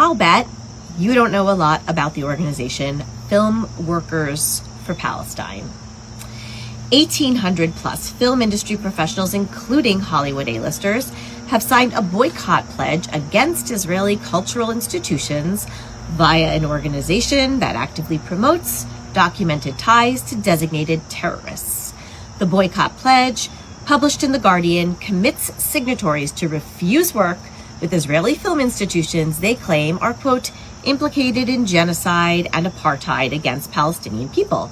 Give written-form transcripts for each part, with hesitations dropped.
I'll bet you don't know a lot about the organization Film Workers for Palestine. 1,800 plus film industry professionals, including Hollywood A-listers, have signed a boycott pledge against Israeli cultural institutions via an organization that actively promotes documented ties to designated terrorists. The boycott pledge, published in The Guardian, commits signatories to refuse work with Israeli film institutions they claim are, quote, implicated in genocide and apartheid against Palestinian people.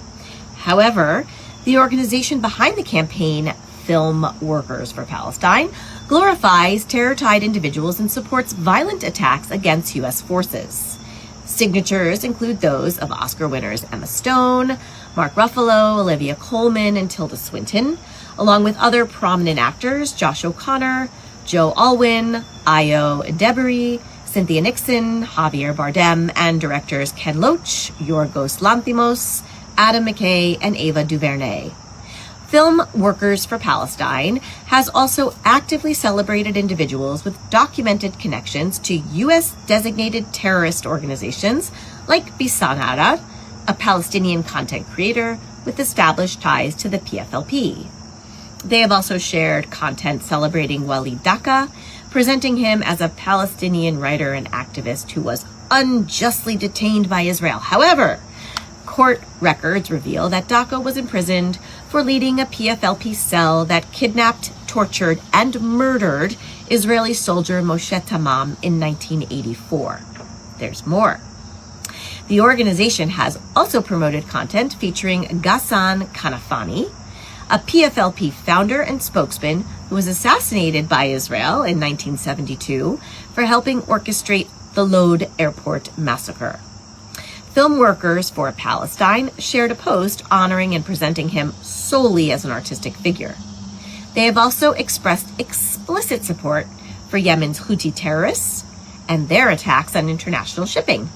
However, the organization behind the campaign, Film Workers for Palestine, glorifies terror-tied individuals and supports violent attacks against U.S. forces. Signatures include those of Oscar winners Emma Stone, Mark Ruffalo, Olivia Colman, and Tilda Swinton, along with other prominent actors Josh O'Connor, Joe Alwyn, Ayo Edebiri, Cynthia Nixon, Javier Bardem, and directors Ken Loach, Yorgos Lanthimos, Adam McKay, and Ava DuVernay. Film Workers for Palestine has also actively celebrated individuals with documented connections to U.S. designated terrorist organizations like Bisan Arad, a Palestinian content creator with established ties to the PFLP. They have also shared content celebrating Walid Daka, presenting him as a Palestinian writer and activist who was unjustly detained by Israel. However, court records reveal that Daka was imprisoned for leading a PFLP cell that kidnapped, tortured, and murdered Israeli soldier Moshe Tamam in 1984. There's more. The organization has also promoted content featuring Ghassan Kanafani, a PFLP founder and spokesman who was assassinated by Israel in 1972 for helping orchestrate the Lod airport massacre. Film Workers for Palestine shared a post honoring and presenting him solely as an artistic figure. They have also expressed explicit support for Yemen's Houthi terrorists and their attacks on international shipping.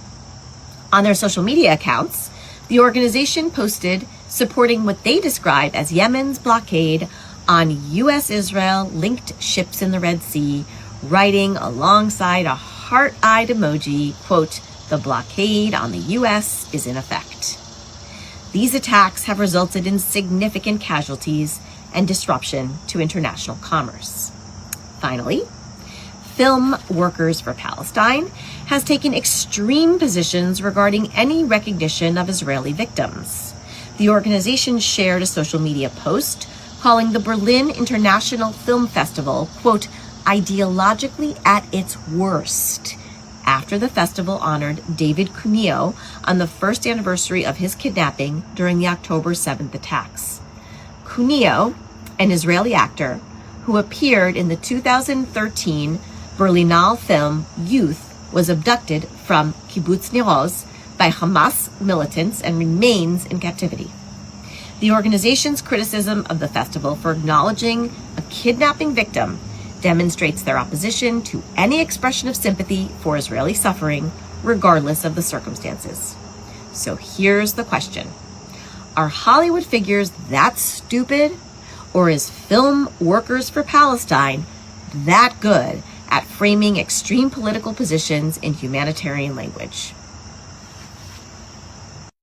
On their social media accounts, the organization posted supporting what they describe as Yemen's blockade on U.S.-Israel linked ships in the Red Sea, writing alongside a heart-eyed emoji, quote, "The blockade on the U.S. is in effect." These attacks have resulted in significant casualties and disruption to international commerce. Finally, Film Workers for Palestine has taken extreme positions regarding any recognition of Israeli victims. The organization shared a social media post calling the Berlin International Film Festival, quote, ideologically at its worst, after the festival honored David Cuneo on the first anniversary of his kidnapping during the October 7th attacks. Cuneo, an Israeli actor who appeared in the 2013 Berlinale film Youth, was abducted from Kibbutz Nir Oz by Hamas militants and remains in captivity. The organization's criticism of the festival for acknowledging a kidnapping victim demonstrates their opposition to any expression of sympathy for Israeli suffering, regardless of the circumstances. So here's the question. Are Hollywood figures that stupid? Or is Film Workers for Palestine that good at framing extreme political positions in humanitarian language?